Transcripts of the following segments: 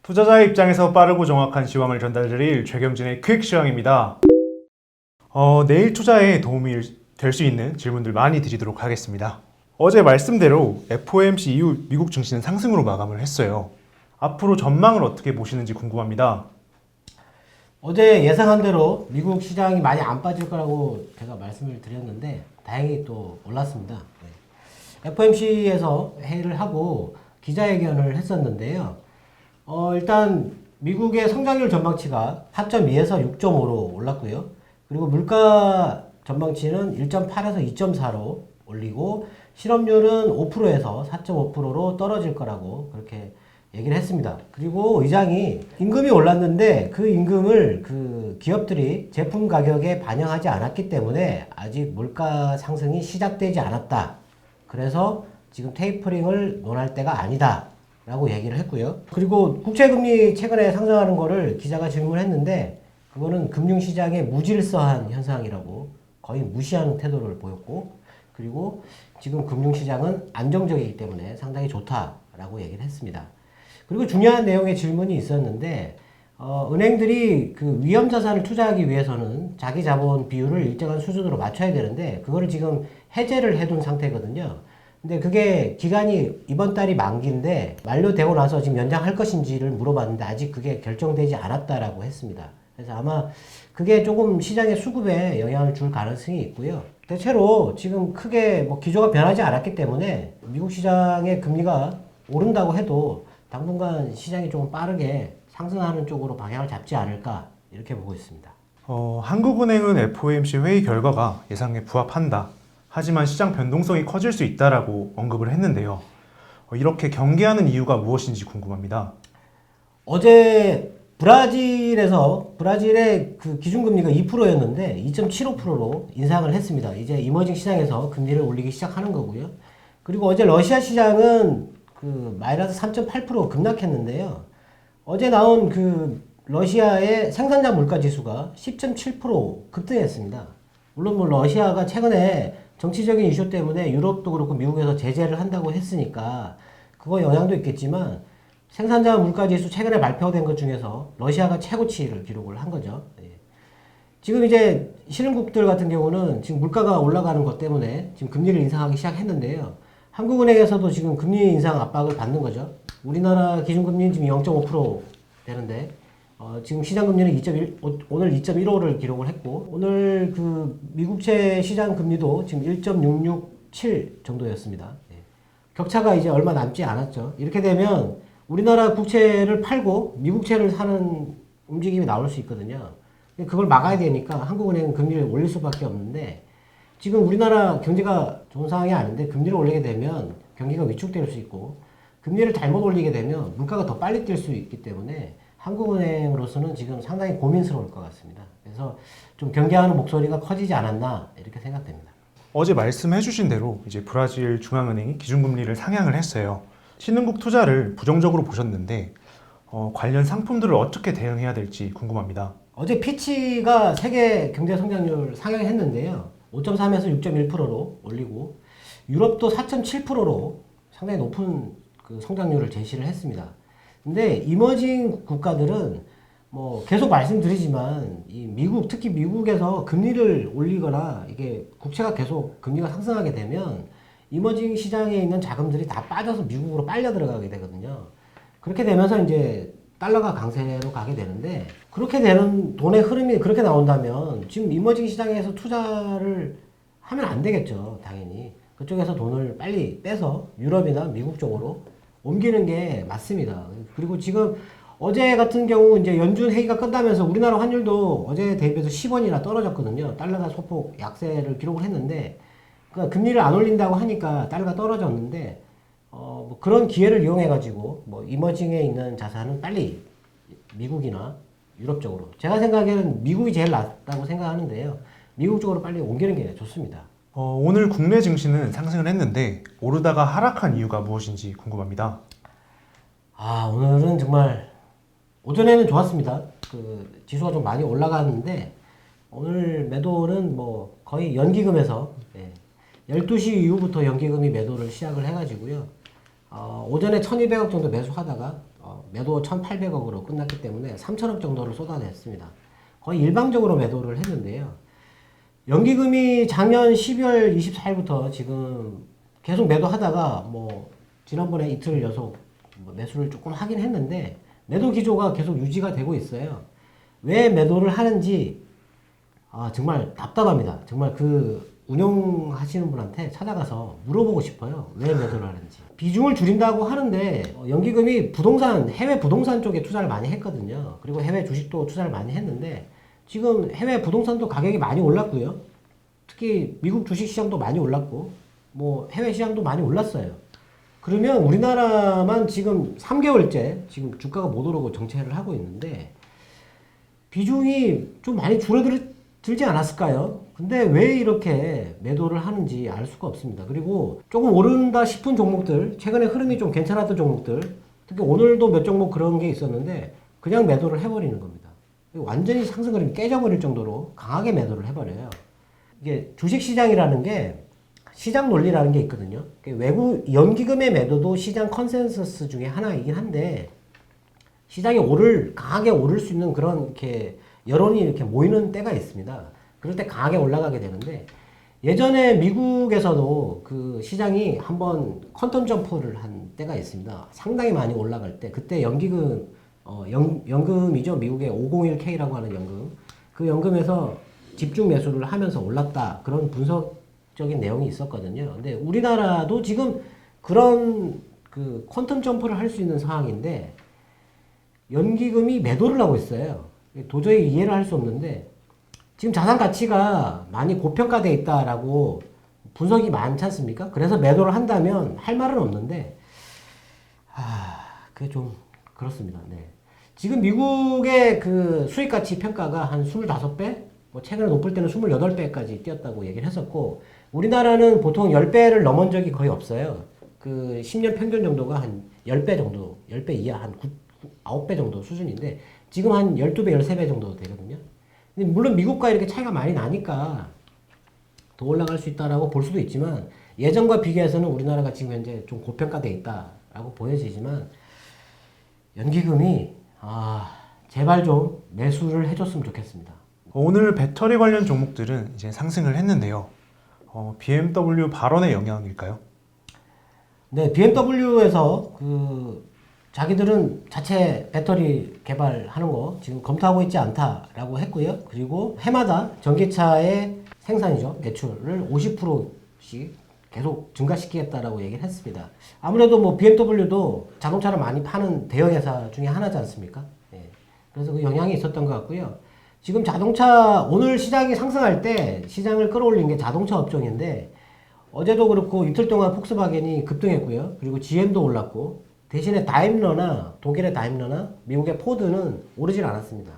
투자자의 입장에서 빠르고 정확한 시황을 전달드릴 최경진의 퀵 시황입니다. 내일 투자에 도움이 될 수 있는 질문들 많이 드리도록 하겠습니다. 어제 말씀대로 FOMC 이후 미국 증시는 상승으로 마감을 했어요. 앞으로 전망을 어떻게 보시는지 궁금합니다. 어제 예상한 대로 미국 시장이 많이 안 빠질 거라고 제가 말씀을 드렸는데 다행히 또 올랐습니다. FOMC에서 회의를 하고 기자회견을 했었는데요. 일단 미국의 성장률 전망치가 4.2에서 6.5로 올랐고요. 그리고 물가 전망치는 1.8에서 2.4로 올리고 실업률은 5%에서 4.5%로 떨어질 거라고 그렇게 얘기를 했습니다. 그리고 의장이 임금이 올랐는데 그 임금을 그 기업들이 제품 가격에 반영하지 않았기 때문에 아직 물가 상승이 시작되지 않았다. 그래서 지금 테이퍼링을 논할 때가 아니다. 라고 얘기를 했고요. 그리고 국채금리 최근에 상승하는 거를 기자가 질문했는데 그거는 금융시장의 무질서한 현상이라고 거의 무시하는 태도를 보였고, 그리고 지금 금융시장은 안정적이기 때문에 상당히 좋다라고 얘기를 했습니다. 그리고 중요한 내용의 질문이 있었는데 은행들이 그 위험 자산을 투자하기 위해서는 자기 자본 비율을 일정한 수준으로 맞춰야 되는데 그거를 지금 해제를 해둔 상태거든요. 근데 그게 기간이 이번 달이 만기인데 만료되고 나서 지금 연장할 것인지를 물어봤는데 아직 그게 결정되지 않았다라고 했습니다. 그래서 아마 그게 조금 시장의 수급에 영향을 줄 가능성이 있고요. 대체로 지금 크게 뭐 기조가 변하지 않았기 때문에 미국 시장의 금리가 오른다고 해도 당분간 시장이 조금 빠르게 상승하는 쪽으로 방향을 잡지 않을까 이렇게 보고 있습니다. 한국은행은 FOMC 회의 결과가 예상에 부합한다. 하지만 시장 변동성이 커질 수 있다라고 언급을 했는데요. 이렇게 경계하는 이유가 무엇인지 궁금합니다. 어제 브라질의 그 기준금리가 2%였는데 2.75%로 인상을 했습니다. 이제 이머징 시장에서 금리를 올리기 시작하는 거고요. 그리고 어제 러시아 시장은 그 마이너스 3.8% 급락했는데요. 어제 나온 그 러시아의 생산자 물가 지수가 10.7% 급등했습니다. 물론 뭐 러시아가 최근에 정치적인 이슈 때문에 유럽도 그렇고 미국에서 제재를 한다고 했으니까 그거 영향도 있겠지만 생산자 물가지수 최근에 발표된 것 중에서 러시아가 최고치를 기록을 한 거죠. 지금 이제 신흥국들 같은 경우는 지금 물가가 올라가는 것 때문에 지금 금리를 인상하기 시작했는데요. 한국은행에서도 지금 금리 인상 압박을 받는 거죠. 우리나라 기준금리는 지금 0.5% 되는데 지금 시장금리는 2.1, 오늘 2.15를 기록을 했고, 오늘 그 미국채 시장 금리도 지금 1.667 정도였습니다. 격차가 이제 얼마 남지 않았죠. 이렇게 되면 우리나라 국채를 팔고 미국채를 사는 움직임이 나올 수 있거든요. 그걸 막아야 되니까 한국은행은 금리를 올릴 수밖에 없는데, 지금 우리나라 경제가 좋은 상황이 아닌데 금리를 올리게 되면 경기가 위축될 수 있고, 금리를 잘못 올리게 되면 물가가 더 빨리 뛸 수 있기 때문에 한국은행으로서는 지금 상당히 고민스러울 것 같습니다. 그래서 좀 경계하는 목소리가 커지지 않았나 이렇게 생각됩니다. 어제 말씀해주신 대로 이제 브라질 중앙은행이 기준금리를 상향을 했어요. 신흥국 투자를 부정적으로 보셨는데 관련 상품들을 어떻게 대응해야 될지 궁금합니다. 어제 피치가 세계 경제 성장률 상향했는데요. 5.3에서 6.1%로 올리고 유럽도 4.7%로 상당히 높은 그 성장률을 제시를 했습니다. 근데 이머징 국가들은 뭐 계속 말씀드리지만 이 미국, 특히 미국에서 금리를 올리거나 이게 국채가 계속 금리가 상승하게 되면 이머징 시장에 있는 자금들이 다 빠져서 미국으로 빨려 들어가게 되거든요. 그렇게 되면서 이제 달러가 강세로 가게 되는데, 그렇게 되는 돈의 흐름이 그렇게 나온다면 지금 이머징 시장에서 투자를 하면 안 되겠죠. 당연히 그쪽에서 돈을 빨리 빼서 유럽이나 미국 쪽으로 옮기는 게 맞습니다. 그리고 지금 어제 같은 경우 이제 연준 회의가 끝나면서 우리나라 환율도 어제 대비해서 10원이나 떨어졌거든요. 달러가 소폭 약세를 기록을 했는데, 그러니까 금리를 안 올린다고 하니까 달러가 떨어졌는데, 뭐 그런 기회를 이용해가지고 뭐 이머징에 있는 자산은 빨리 미국이나 유럽 쪽으로, 제가 생각에는 미국이 제일 낫다고 생각하는데요. 미국 쪽으로 빨리 옮기는 게 좋습니다. 오늘 국내 증시는 상승을 했는데 오르다가 하락한 이유가 무엇인지 궁금합니다. 오늘은 정말 오전에는 좋았습니다. 그 지수가 좀 많이 올라갔는데 오늘 매도는 뭐 거의 연기금에서 12시 이후부터 연기금이 매도를 시작을 해가지고요. 오전에 1200억 정도 매수하다가 매도 1,800억으로 끝났기 때문에 3천억 정도를 쏟아냈습니다. 거의 일방적으로 매도를 했는데요. 연기금이 작년 12월 24일부터 지금 계속 매도하다가 뭐 지난번에 이틀 연속 매수를 조금 하긴 했는데 매도 기조가 계속 유지가 되고 있어요. 왜 매도를 하는지 정말 답답합니다. 정말 그 운영하시는 분한테 찾아가서 물어보고 싶어요. 왜 매도를 하는지. 비중을 줄인다고 하는데 연기금이 해외 부동산 쪽에 투자를 많이 했거든요. 그리고 해외 주식도 투자를 많이 했는데 지금 해외 부동산도 가격이 많이 올랐고요. 특히 미국 주식 시장도 많이 올랐고 뭐 해외 시장도 많이 올랐어요. 그러면 우리나라만 지금 3개월째 지금 주가가 못 오르고 정체를 하고 있는데 비중이 좀 많이 줄어들지 않았을까요? 근데 왜 이렇게 매도를 하는지 알 수가 없습니다. 그리고 조금 오른다 싶은 종목들, 최근에 흐름이 좀 괜찮았던 종목들, 특히 오늘도 몇 종목 그런 게 있었는데 그냥 매도를 해버리는 겁니다. 완전히 상승 흐름이 깨져버릴 정도로 강하게 매도를 해버려요. 이게 주식시장이라는 게 시장 논리라는 게 있거든요. 외국 연기금의 매도도 시장 컨센서스 중에 하나이긴 한데 시장이 강하게 오를 수 있는 그런 이렇게 여론이 이렇게 모이는 때가 있습니다. 그럴 때 강하게 올라가게 되는데 예전에 미국에서도 그 시장이 한번 퀀텀 점프를 한 때가 있습니다. 상당히 많이 올라갈 때 그때 연금이죠. 미국의 501K라고 하는 연금. 그 연금에서 집중 매수를 하면서 올랐다. 그런 분석적인 내용이 있었거든요. 근데 우리나라도 지금 그런 그 퀀텀 점프를 할 수 있는 상황인데 연기금이 매도를 하고 있어요. 도저히 이해를 할 수 없는데 지금 자산 가치가 많이 고평가되어 있다라고 분석이 많지 않습니까? 그래서 매도를 한다면 할 말은 없는데 그게 좀 그렇습니다. 네. 지금 미국의 그 수익 가치 평가가 한 25배? 뭐 최근에 높을 때는 28배까지 뛰었다고 얘기를 했었고 우리나라는 보통 10배를 넘은 적이 거의 없어요. 그 10년 평균 정도가 한 10배 정도, 10배 이하 한 9배 정도 수준인데 지금 한 12배, 13배 정도 되거든요. 근데 물론 미국과 이렇게 차이가 많이 나니까 더 올라갈 수 있다라고 볼 수도 있지만 예전과 비교해서는 우리나라가 지금 현재 좀 고평가되어 있다라고 보여지지만 연기금이 제발 좀 매수를 해줬으면 좋겠습니다. 오늘 배터리 관련 종목들은 이제 상승을 했는데요. BMW 발언의 영향일까요? 네, BMW에서 자기들은 자체 배터리 개발하는 거 지금 검토하고 있지 않다라고 했고요. 그리고 해마다 전기차의 생산이죠. 매출을 50%씩 계속 증가시키겠다라고 얘기를 했습니다. 아무래도 뭐 BMW도 자동차를 많이 파는 대형 회사 중에 하나지 않습니까? 예. 그래서 그 영향이 있었던 것 같고요. 지금 오늘 시장이 상승할 때 시장을 끌어올린 게 자동차 업종인데 어제도 그렇고 이틀 동안 폭스바겐이 급등했고요. 그리고 GM도 올랐고 대신에 독일의 다임러나 미국의 포드는 오르질 않았습니다.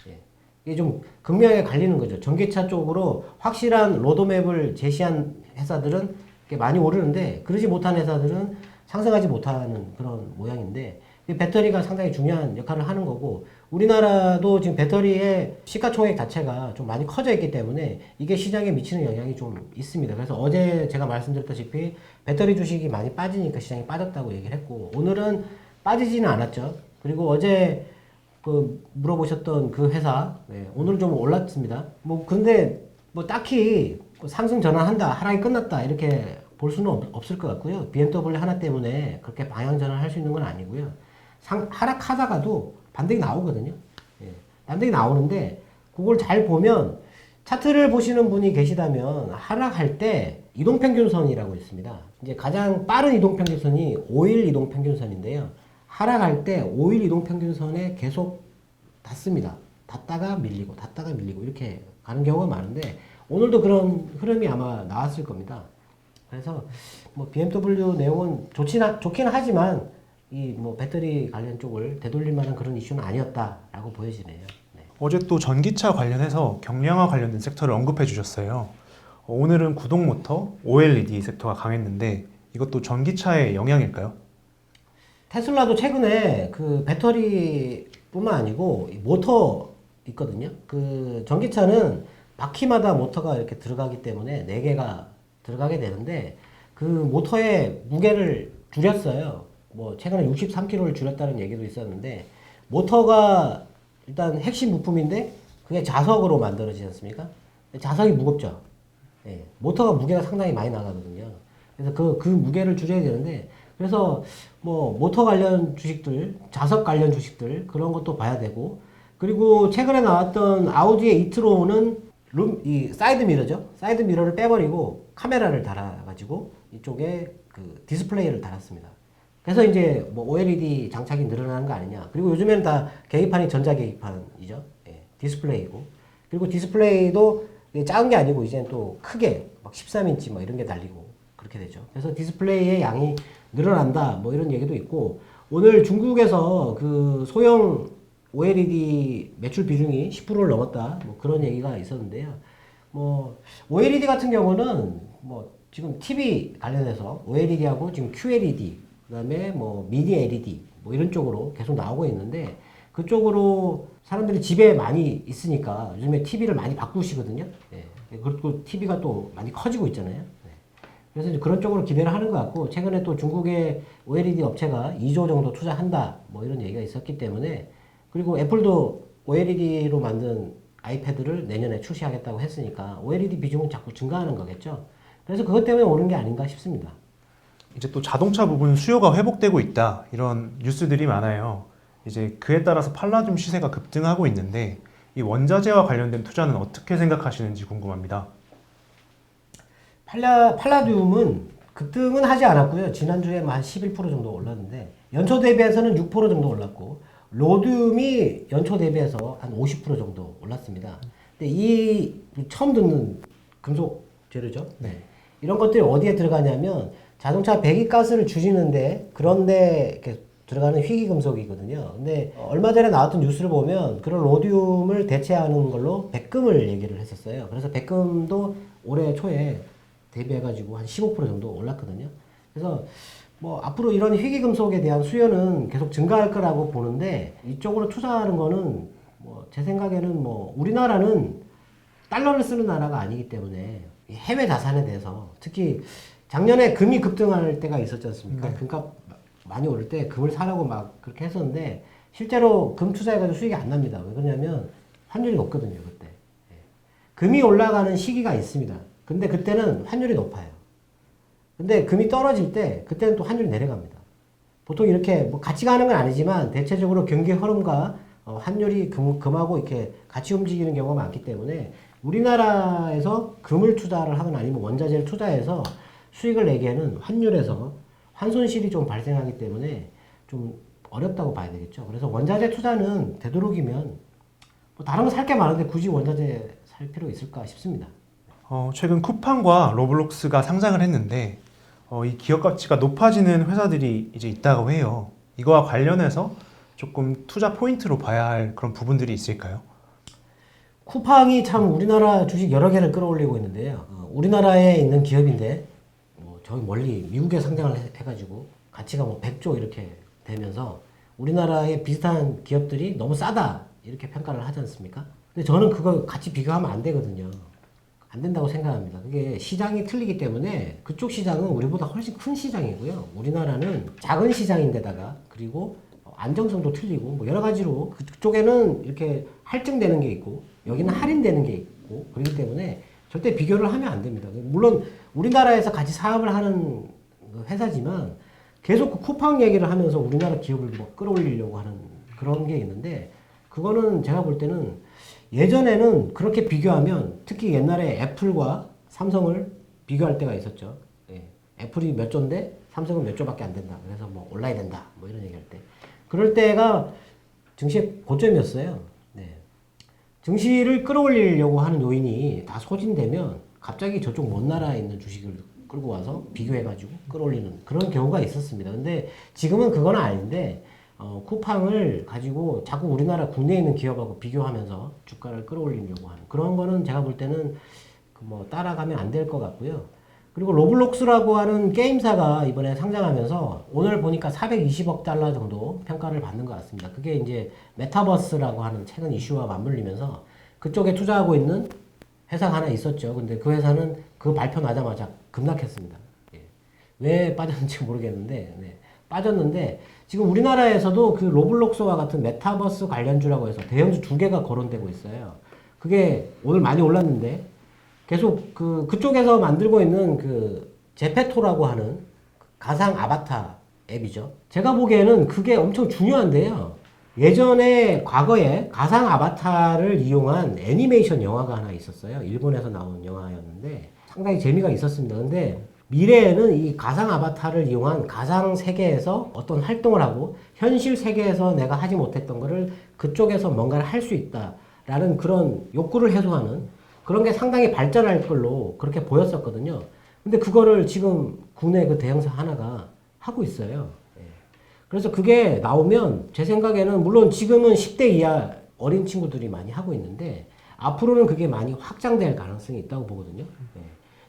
예. 이게 좀 극명하게 갈리는 거죠. 전기차 쪽으로 확실한 로드맵을 제시한 회사들은 많이 오르는데 그러지 못한 회사들은 상승하지 못하는 그런 모양인데 배터리가 상당히 중요한 역할을 하는 거고 우리나라도 지금 배터리의 시가총액 자체가 좀 많이 커져 있기 때문에 이게 시장에 미치는 영향이 좀 있습니다. 그래서 어제 제가 말씀드렸다시피 배터리 주식이 많이 빠지니까 시장이 빠졌다고 얘기를 했고 오늘은 빠지지는 않았죠. 그리고 어제 물어보셨던 그 회사 오늘 좀 올랐습니다. 근데 딱히 상승 전환한다, 하락이 끝났다 이렇게 볼 수는 없을 것 같고요. BMW 하나 때문에 그렇게 방향 전환할 수 있는 건 아니고요. 하락하다가도 반등이 나오거든요. 예. 반등이 나오는데 그걸 잘 보면 차트를 보시는 분이 계시다면 하락할 때 이동평균선이라고 있습니다. 이제 가장 빠른 이동평균선이 5일 이동평균선인데요. 하락할 때 5일 이동평균선에 계속 닿습니다. 닿다가 밀리고 이렇게 가는 경우가 많은데 오늘도 그런 흐름이 아마 나왔을 겁니다. 그래서 BMW 내용은 좋긴 하지만 배터리 관련 쪽을 되돌릴 만한 그런 이슈는 아니었다라고 보여지네요. 네. 어제 또 전기차 관련해서 경량화 관련된 섹터를 언급해 주셨어요. 오늘은 구동모터, OLED 섹터가 강했는데 이것도 전기차의 영향일까요? 테슬라도 최근에 그 배터리뿐만 아니고 모터 있거든요. 그 전기차는 바퀴마다 모터가 이렇게 들어가기 때문에 4개가 들어가게 되는데 그 모터의 무게를 줄였어요. 뭐 최근에 63kg를 줄였다는 얘기도 있었는데 모터가 일단 핵심 부품인데 그게 자석으로 만들어지지 않습니까? 자석이 무겁죠. 예, 모터가 무게가 상당히 많이 나가거든요. 그래서 그 무게를 줄여야 되는데 그래서 뭐 모터 관련 주식들, 자석 관련 주식들 그런 것도 봐야 되고 그리고 최근에 나왔던 아우디의 이트로는 이 사이드 미러죠. 사이드 미러를 빼버리고 카메라를 달아가지고 이쪽에 그 디스플레이를 달았습니다. 그래서 이제 뭐 OLED 장착이 늘어나는 거 아니냐. 그리고 요즘에는 다 계기판이 전자 계기판이죠. 예, 디스플레이고. 그리고 디스플레이도 작은 게 아니고 이제는 또 크게 막 13인치 뭐 이런 게 달리고 그렇게 되죠. 그래서 디스플레이의 양이 늘어난다 뭐 이런 얘기도 있고 오늘 중국에서 그 소형 OLED 매출 비중이 10%를 넘었다 뭐 그런 얘기가 있었는데요. 뭐 OLED 같은 경우는 뭐 지금 TV 관련해서 OLED하고 지금 QLED 그다음에 뭐 미니 LED 뭐 이런 쪽으로 계속 나오고 있는데 그쪽으로 사람들이 집에 많이 있으니까 요즘에 TV를 많이 바꾸시거든요. 예. 그리고 TV가 또 많이 커지고 있잖아요. 예. 그래서 이제 그런 쪽으로 기대를 하는 것 같고 최근에 또 중국의 OLED 업체가 2조 정도 투자한다 뭐 이런 얘기가 있었기 때문에 그리고 애플도 OLED로 만든 아이패드를 내년에 출시하겠다고 했으니까 OLED 비중은 자꾸 증가하는 거겠죠. 그래서 그것 때문에 오는 게 아닌가 싶습니다. 이제 또 자동차 부분 수요가 회복되고 있다 이런 뉴스들이 많아요. 이제 그에 따라서 팔라듐 시세가 급등하고 있는데 이 원자재와 관련된 투자는 어떻게 생각하시는지 궁금합니다. 팔라듐은 급등은 하지 않았고요. 지난주에 한 11% 정도 올랐는데 연초 대비해서는 6% 정도 올랐고 로듐이 연초 대비해서 한 50% 정도 올랐습니다. 근데 이 처음 듣는 금속 재료죠. 네. 이런 것들이 어디에 들어가냐면 자동차 배기가스를 줄이는데 그런데 이렇게 들어가는 희귀금속이거든요. 근데 얼마 전에 나왔던 뉴스를 보면 그런 로듐을 대체하는 걸로 백금을 얘기를 했었어요. 그래서 백금도 올해 초에 대비해가지고 한 15% 정도 올랐거든요. 그래서 뭐 앞으로 이런 희귀금속에 대한 수요는 계속 증가할 거라고 보는데 이쪽으로 투자하는 거는 뭐 제 생각에는 뭐 우리나라는 달러를 쓰는 나라가 아니기 때문에 해외 자산에 대해서 특히 작년에 금이 급등할 때가 있었지 않습니까? 네. 금값 많이 오를 때 금을 사라고 막 그렇게 했었는데 실제로 금 투자해가지고 수익이 안 납니다. 왜 그러냐면 환율이 높거든요, 그때. 예. 금이 올라가는 시기가 있습니다. 근데 그때는 환율이 높아요. 근데 금이 떨어질 때 그때는 또 환율이 내려갑니다. 보통 이렇게 뭐 같이 가는 건 아니지만 대체적으로 경기 흐름과 환율이 금하고 이렇게 같이 움직이는 경우가 많기 때문에 우리나라에서 금을 투자를 하거나 아니면 원자재를 투자해서 수익을 내기에는 환율에서 환손실이 좀 발생하기 때문에 좀 어렵다고 봐야 되겠죠. 그래서 원자재 투자는 되도록이면 뭐 다른 거 살 게 많은데 굳이 원자재 살 필요 있을까 싶습니다. 최근 쿠팡과 로블록스가 상장을 했는데 이 기업 가치가 높아지는 회사들이 이제 있다고 해요. 이거와 관련해서 조금 투자 포인트로 봐야 할 그런 부분들이 있을까요? 쿠팡이 참 우리나라 주식 여러 개를 끌어올리고 있는데요. 우리나라에 있는 기업인데 뭐 저기 멀리 미국에 상장을 해가지고 가치가 뭐 100조 이렇게 되면서 우리나라의 비슷한 기업들이 너무 싸다 이렇게 평가를 하지 않습니까? 근데 저는 그거 같이 비교하면 안 되거든요. 안 된다고 생각합니다. 그게 시장이 틀리기 때문에 그쪽 시장은 우리보다 훨씬 큰 시장이고요. 우리나라는 작은 시장인데다가 그리고 안정성도 틀리고 뭐 여러 가지로 그쪽에는 이렇게 할증되는 게 있고 여기는 할인되는 게 있고 그렇기 때문에 절대 비교를 하면 안 됩니다. 물론 우리나라에서 같이 사업을 하는 회사지만 계속 그 쿠팡 얘기를 하면서 우리나라 기업을 뭐 끌어올리려고 하는 그런 게 있는데 그거는 제가 볼 때는 예전에는 그렇게 비교하면 특히 옛날에 애플과 삼성을 비교할 때가 있었죠. 예. 애플이 몇 조인데 삼성은 몇 조밖에 안 된다. 그래서 뭐 올라야 된다. 뭐 이런 얘기할 때. 그럴 때가 증시의 고점이었어요. 네. 증시를 끌어올리려고 하는 요인이 다 소진되면 갑자기 저쪽 먼 나라에 있는 주식을 끌고 와서 비교해가지고 끌어올리는 그런 경우가 있었습니다. 근데 지금은 그건 아닌데 쿠팡을 가지고 자꾸 우리나라 국내에 있는 기업하고 비교하면서 주가를 끌어올리려고 하는 그런 거는 제가 볼 때는 뭐 따라가면 안 될 것 같고요. 그리고 로블록스라고 하는 게임사가 이번에 상장하면서 오늘 보니까 420억 달러 정도 평가를 받는 것 같습니다. 그게 이제 메타버스라고 하는 최근 이슈와 맞물리면서 그쪽에 투자하고 있는 회사가 하나 있었죠. 근데 그 회사는 그 발표 나자마자 급락했습니다. 예. 왜 빠졌는지 모르겠는데 네. 빠졌는데 지금 우리나라에서도 그 로블록스와 같은 메타버스 관련주라고 해서 대형주 2개가 거론되고 있어요. 그게 오늘 많이 올랐는데 계속 그쪽에서 만들고 있는 그 제페토라고 하는 가상 아바타 앱이죠. 제가 보기에는 그게 엄청 중요한데요. 예전에 과거에 가상 아바타를 이용한 애니메이션 영화가 하나 있었어요. 일본에서 나온 영화였는데 상당히 재미가 있었습니다. 근데 미래에는 이 가상 아바타를 이용한 가상 세계에서 어떤 활동을 하고 현실 세계에서 내가 하지 못했던 거를 그쪽에서 뭔가를 할 수 있다라는 그런 욕구를 해소하는 그런 게 상당히 발전할 걸로 그렇게 보였었거든요. 근데 그거를 지금 국내 그 대형사 하나가 하고 있어요. 예. 그래서 그게 나오면 제 생각에는 물론 지금은 10대 이하 어린 친구들이 많이 하고 있는데 앞으로는 그게 많이 확장될 가능성이 있다고 보거든요. 예.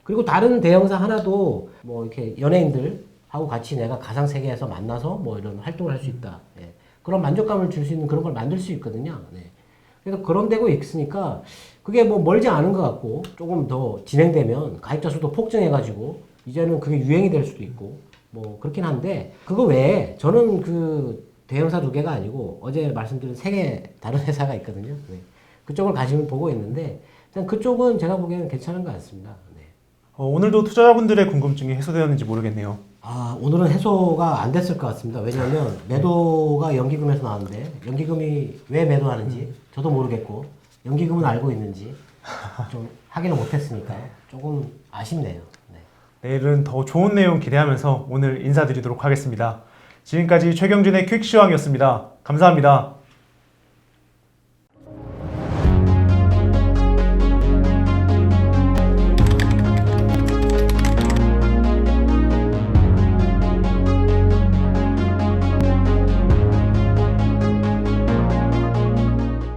그리고 다른 대형사 하나도 뭐 이렇게 연예인들하고 같이 내가 가상 세계에서 만나서 뭐 이런 활동을 할 수 있다. 예. 그런 만족감을 줄 수 있는 그런 걸 만들 수 있거든요. 네. 그래서 그런 데고 있으니까 그게 뭐 멀지 않은 것 같고 조금 더 진행되면 가입자 수도 폭증해가지고 이제는 그게 유행이 될 수도 있고 뭐 그렇긴 한데 그거 외에 저는 그 대형사 2개가 아니고 어제 말씀드린 3개 다른 회사가 있거든요. 네. 그쪽을 관심을 보고 있는데 일단 그쪽은 제가 보기에는 괜찮은 것 같습니다. 네. 오늘도 투자자분들의 궁금증이 해소되었는지 모르겠네요. 오늘은 해소가 안 됐을 것 같습니다. 왜냐하면 매도가 연기금에서 나왔는데 연기금이 왜 매도하는지 저도 모르겠고 연기금은 알고 있는지 좀 확인을 못했으니까 조금 아쉽네요. 네. 내일은 더 좋은 내용 기대하면서 오늘 인사드리도록 하겠습니다. 지금까지 최경준의 퀵시황이었습니다. 감사합니다.